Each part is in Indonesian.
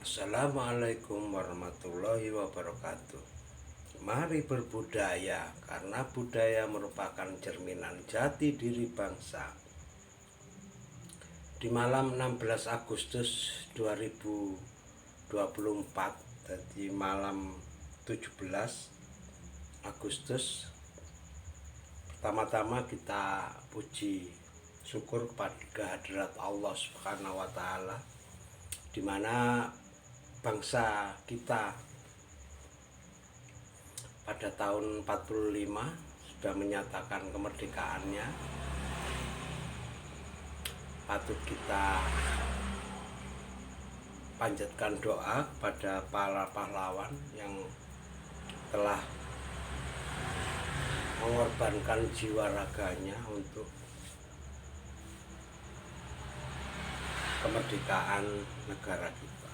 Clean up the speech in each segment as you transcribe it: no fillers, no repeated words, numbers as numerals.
Assalamualaikum warahmatullahi wabarakatuh. Mari berbudaya, karena budaya merupakan cerminan jati diri bangsa. Di malam 16 Agustus 2024, jadi malam 17 Agustus, pertama-tama kita puji syukur kepada kehadirat Allah Subhanahu wa taala, di mana bangsa kita pada tahun 45 sudah menyatakan kemerdekaannya. Patut kita panjatkan doa pada para pahlawan yang telah mengorbankan jiwa raganya untuk kemerdekaan negara kita.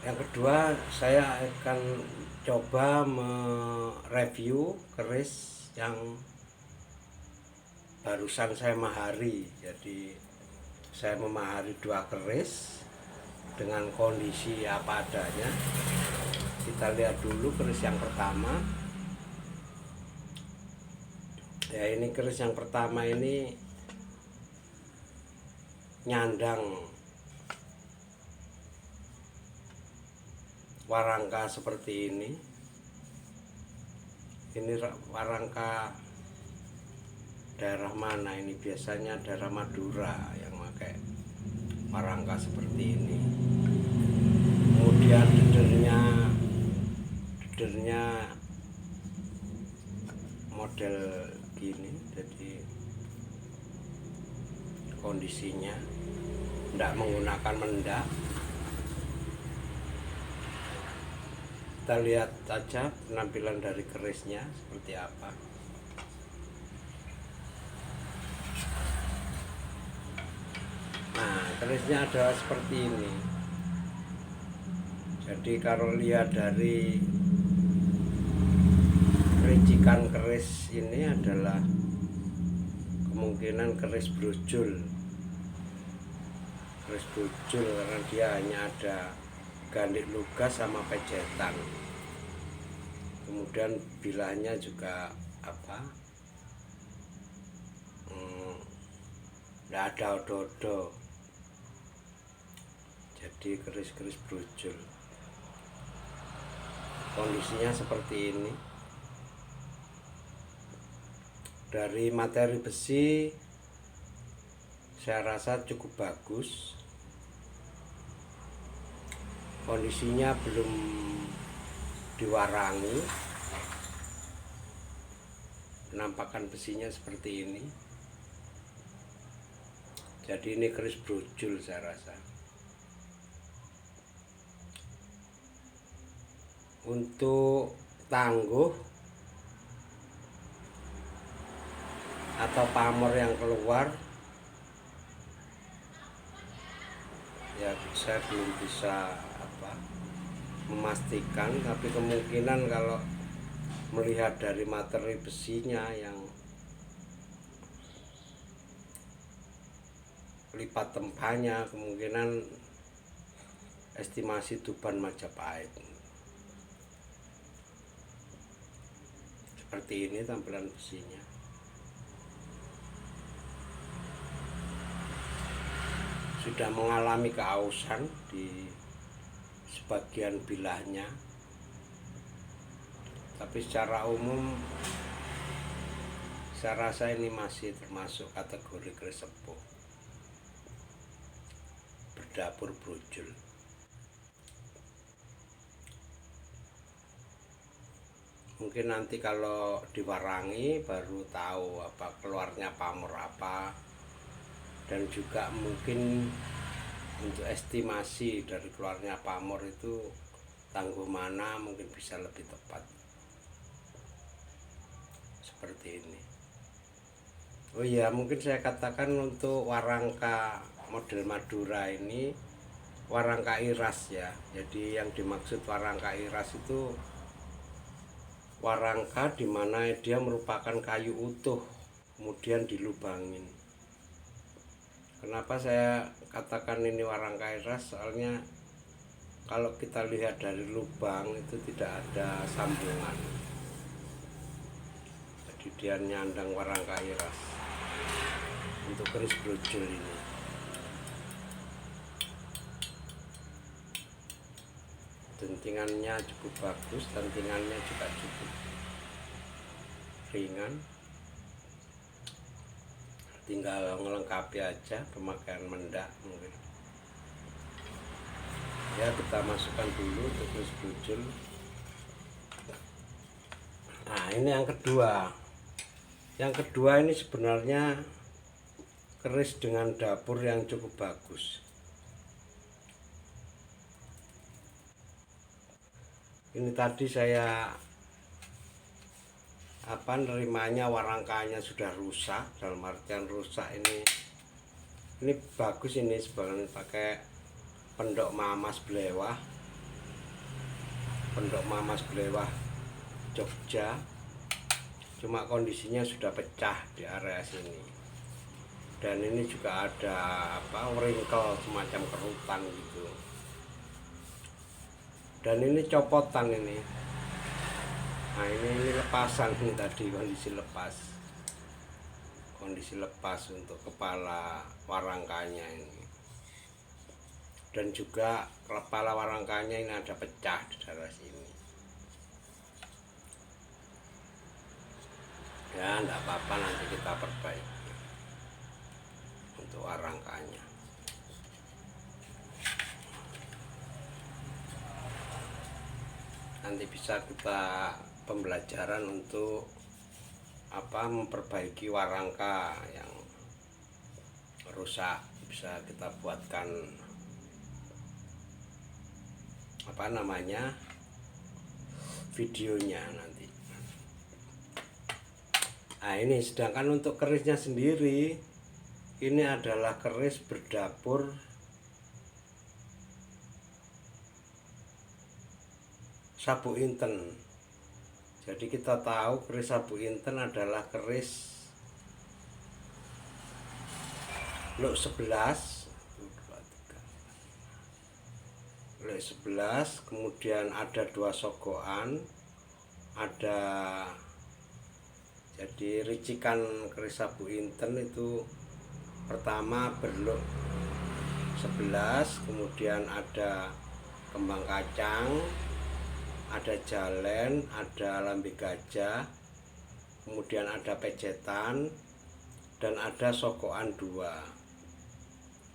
Yang kedua, saya akan coba mereview keris yang barusan saya mahari. Jadi saya memahari 2 keris dengan kondisi apa adanya. Kita lihat dulu keris yang pertama. Ya, ini keris yang pertama ini nyandang warangka seperti ini. Ini warangka daerah mana ini? Biasanya daerah Madura yang pakai warangka seperti ini. Kemudian dedernya model gini, jadi kondisinya tidak menggunakan mendak. Kita lihat saja penampilan dari kerisnya seperti apa. Nah, kerisnya adalah seperti ini. Jadi kalau lihat dari pericikan keris ini adalah kemungkinan keris brojol. Keris brojol karena dia hanya ada gandik lugas sama pejetan. Kemudian bilahnya juga tidak ada odo-odo. Jadi keris-keris brojol. Kondisinya seperti ini. Dari materi besi saya rasa cukup bagus. Kondisinya belum diwarangi. Penampakan besinya seperti ini. Jadi ini keris brojol saya rasa. Untuk tangguh atau pamor yang keluar, ya saya belum bisa memastikan, tapi kemungkinan kalau melihat dari materi besinya yang lipat tempanya, kemungkinan estimasi Tuban Majapahit. Seperti ini tampilan besinya. Sudah mengalami keausan di sebagian bilahnya, tapi secara umum saya rasa ini masih termasuk kategori keris sepuh berdapur brojol. Mungkin nanti kalau diwarangi baru tahu apa keluarnya pamor apa, dan juga mungkin untuk estimasi dari keluarnya pamor itu tangguh mana mungkin bisa lebih tepat. Seperti ini. Oh iya, mungkin saya katakan untuk warangka model Madura ini warangka iras ya. Jadi yang dimaksud warangka iras itu warangka dimana dia merupakan kayu utuh kemudian dilubangin. Kenapa saya katakan ini warangka iras? Soalnya kalau kita lihat dari lubang itu tidak ada sambungan, jadi dia nyandang warangka iras untuk keris brojol ini. Dentingannya cukup bagus, dentingannya juga cukup ringan, tinggal melengkapi aja pemakaian mendak mungkin ya. Kita masukkan dulu untuk keris brojol. Nah, ini yang kedua. Yang kedua ini sebenarnya keris dengan dapur yang cukup bagus. Ini tadi saya nerimanya warangkanya sudah rusak, dalam artian rusak ini bagus, ini sebenarnya pakai pendok Mamas Blewah, pendok Mamas Blewah Jogja, cuma kondisinya sudah pecah di area sini, dan ini juga ada wrinkle semacam kerutan gitu, dan ini copotan ini. Nah, ini lepasan, ini tadi kondisi lepas untuk kepala warangkanya ini, dan juga kepala warangkanya ini ada pecah di daerah sini. Ya enggak apa-apa, nanti kita perbaiki untuk warangkanya. Nanti bisa kita pembelajaran untuk memperbaiki warangka yang rusak, bisa kita buatkan videonya nanti. Nah, ini sedangkan untuk kerisnya sendiri ini adalah keris berdapur Sabu Inten. Jadi kita tahu keris Sabu Inten adalah keris Luk 11, kemudian ada 2 sogokan, ada, jadi ricikan keris Sabu Inten itu pertama berluk 11, kemudian ada kembang kacang, ada jalen, ada lambe gajah, kemudian ada pejetan, dan ada sogokan 2.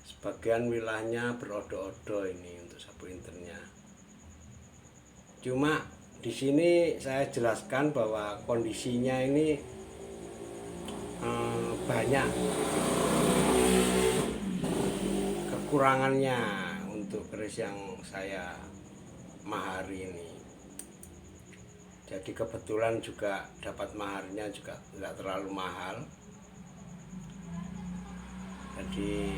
Sebagian wilayahnya berodo-odo ini untuk Sabu Intennya. Cuma di sini saya jelaskan bahwa kondisinya ini banyak kekurangannya untuk keris yang saya mahari ini. Jadi kebetulan juga dapat maharnya juga tidak terlalu mahal, jadi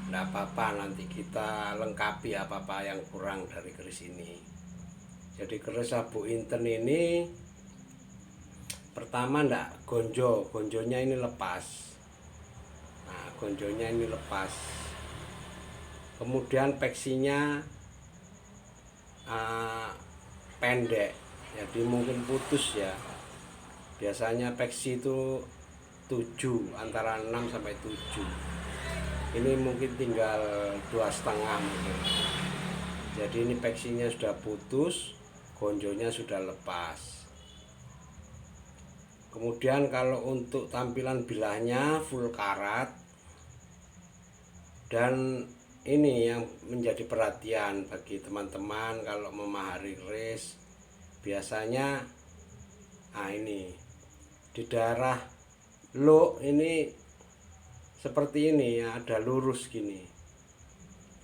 tidak apa-apa, nanti kita lengkapi apa-apa yang kurang dari keris ini. Jadi keris Sabu Inten ini pertama ndak gonjonya ini lepas. Nah, gonjonya ini lepas, kemudian peksinya pendek, jadi mungkin putus ya. Biasanya peksi itu 7, antara 6 sampai 7. Ini mungkin tinggal 2,5 mungkin. Jadi ini peksinya sudah putus, gonjonya sudah lepas. Kemudian kalau untuk tampilan bilahnya full karat, dan ini yang menjadi perhatian bagi teman-teman kalau memahari keris. Biasanya ini di daerah luk ini seperti ini ya, ada lurus gini.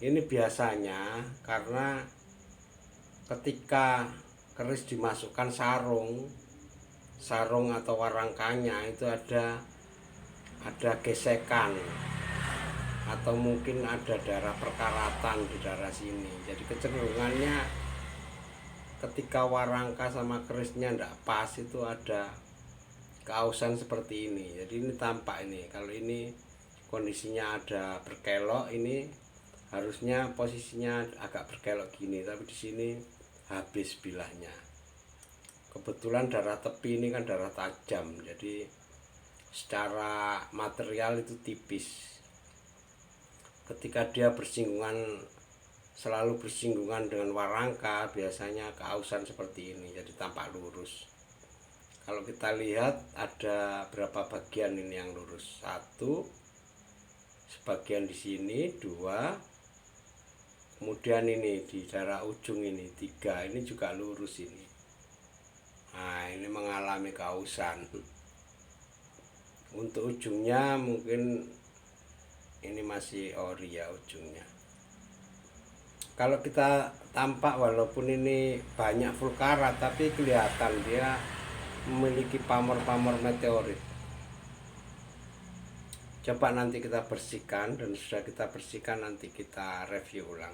Ini biasanya karena ketika keris dimasukkan sarung atau warangkanya itu ada gesekan, atau mungkin ada daerah perkaratan di daerah sini. Jadi kecenderungannya ketika warangka sama kerisnya ndak pas itu ada keausan seperti ini. Jadi ini tampak ini, kalau ini kondisinya ada berkelok, ini harusnya posisinya agak berkelok gini, tapi di sini habis bilahnya. Kebetulan darah tepi ini kan darah tajam, jadi secara material itu tipis. Ketika dia selalu bersinggungan dengan warangka, biasanya keausan seperti ini, jadi tampak lurus. Kalau kita lihat ada berapa bagian ini yang lurus, 1, sebagian di sini 2, kemudian ini di daerah ujung ini 3, ini juga lurus ini. Nah, ini mengalami keausan. Untuk ujungnya mungkin ini masih ori ya ujungnya. Kalau kita tampak walaupun ini banyak vulkarat, tapi kelihatan dia memiliki pamor-pamor meteorit. Coba nanti kita bersihkan, dan sudah kita bersihkan nanti kita review ulang.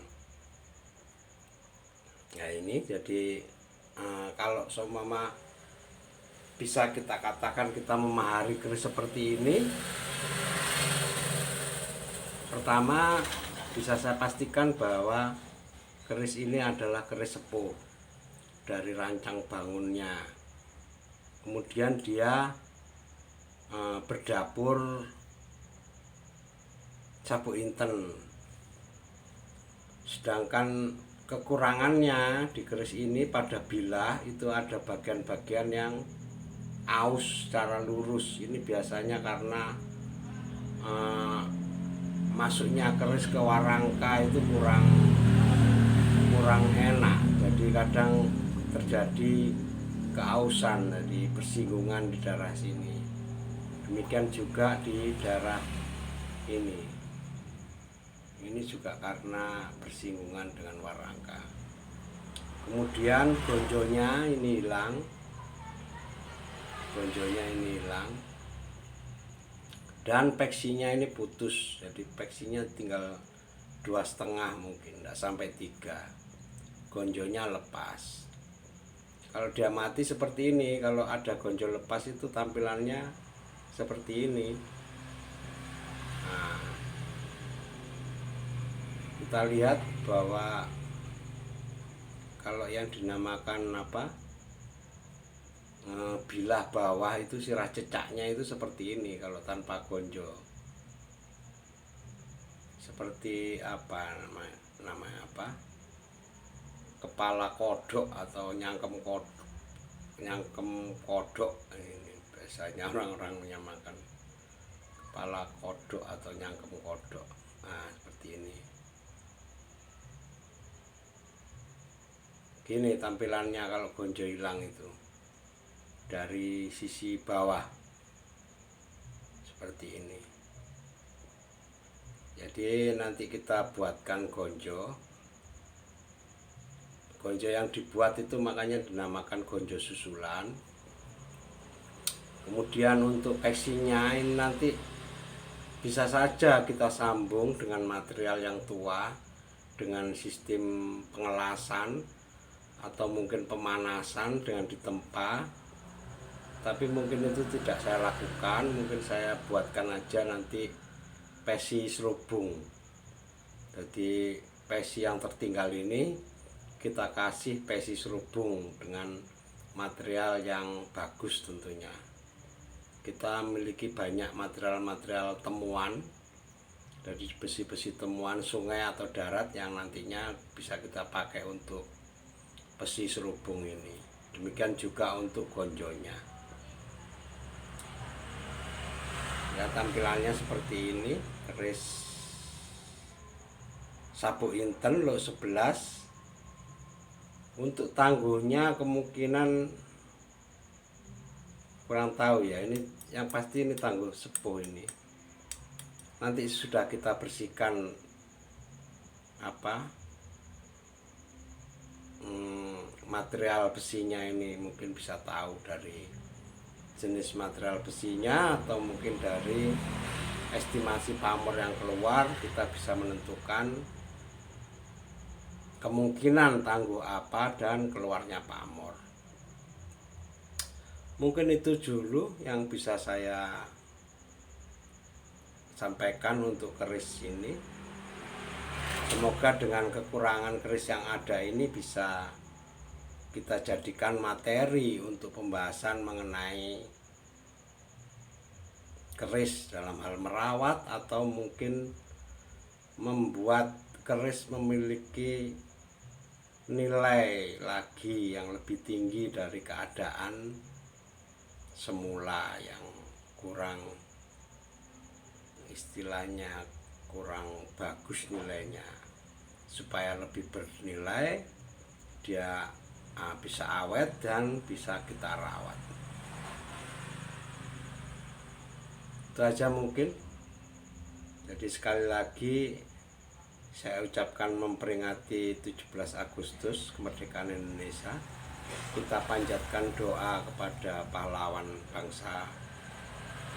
Nah ini jadi kalau seumpama bisa kita katakan kita memahari keris seperti ini, pertama bisa saya pastikan bahwa keris ini adalah keris sepuh dari rancang bangunnya. Kemudian dia berdapur sabuk inten. Sedangkan kekurangannya di keris ini pada bilah itu ada bagian-bagian yang aus secara lurus. Ini biasanya karena masuknya keris ke warangka itu kurang enak, jadi kadang terjadi keausan, jadi bersinggungan di daerah sini. Demikian juga di daerah ini juga karena bersinggungan dengan warangka. Kemudian gonjonya ini hilang, dan peksinya ini putus, jadi peksinya tinggal 2,5 mungkin, tidak sampai 3. Gonjonya lepas. Kalau dia mati seperti ini, kalau ada gonjo lepas itu tampilannya seperti ini. Nah, kita lihat bahwa kalau yang dinamakan bilah bawah itu sirah cecaknya itu seperti ini kalau tanpa gonjo. Seperti namanya kepala kodok atau nyangkem kodok. Ini biasanya orang-orang menyamakan kepala kodok atau nyangkem kodok. Nah, seperti ini. Gini tampilannya kalau gonjo hilang itu dari sisi bawah seperti ini. Jadi nanti kita buatkan gonjo yang dibuat itu makanya dinamakan gonjo susulan. Kemudian untuk peksinya ini nanti bisa saja kita sambung dengan material yang tua dengan sistem pengelasan atau mungkin pemanasan dengan ditempa, tapi mungkin itu tidak saya lakukan. Mungkin saya buatkan aja nanti pesi serubung. Jadi pesi yang tertinggal ini kita kasih pesi serubung dengan material yang bagus tentunya. Kita memiliki banyak material-material temuan dari besi-besi temuan sungai atau darat yang nantinya bisa kita pakai untuk besi serubung ini. Demikian juga untuk gonjonya. Ya, tampilannya seperti ini, keris sabuk inten lot 11. Untuk tangguhnya kemungkinan kurang tahu ya, ini yang pasti ini tangguh sepuh ini. Nanti sudah kita bersihkan material besinya ini, mungkin bisa tahu dari jenis material besinya atau mungkin dari estimasi pamor yang keluar kita bisa menentukan kemungkinan tangguh apa dan keluarnya pamor. Mungkin itu dulu yang bisa saya sampaikan untuk keris ini. Semoga dengan kekurangan keris yang ada ini bisa kita jadikan materi untuk pembahasan mengenai keris dalam hal merawat, atau mungkin membuat keris memiliki nilai lagi yang lebih tinggi dari keadaan semula yang kurang, istilahnya kurang bagus nilainya. Supaya lebih bernilai, dia bisa awet dan bisa kita rawat. Itu aja mungkin. Jadi sekali lagi saya ucapkan memperingati 17 Agustus kemerdekaan Indonesia. Kita panjatkan doa kepada pahlawan bangsa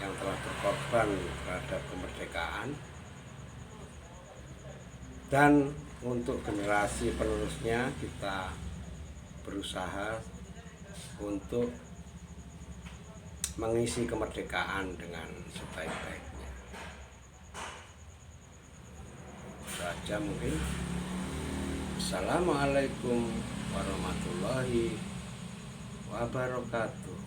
yang telah berkorban terhadap kemerdekaan. Dan untuk generasi penerusnya kita berusaha untuk mengisi kemerdekaan dengan sebaik-baiknya. Saja mungkin. Assalamualaikum warahmatullahi wabarakatuh.